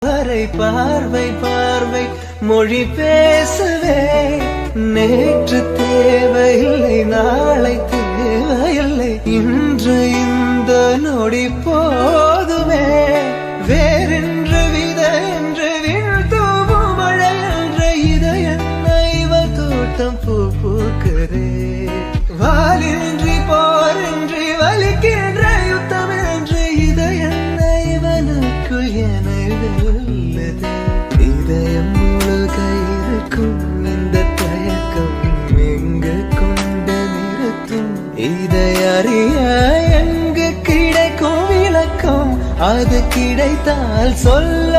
பார்வை பார்வை மொழி பேசவே நேற்று தேவையில்லை நாளை தேவையில்லை இன்று இந்த நொடி போதுமே வேறென்று வித என்று வீழ்த்தூவும் மழை என்ற இதய தோட்டம் பூ பூக்கிறே வாலின்றி போரின்றி வலிக்கின்ற யுத்தம் என்று இதய இவனுக்குள் என உள்ளது இதயம் முழுக இருக்கும் இந்த தயக்கம் எங்கு கொண்டு நிறுத்தும் இதை அறிய எங்கு கிடைக்கும் விளக்கம் அது கிடைத்தால் சொல்ல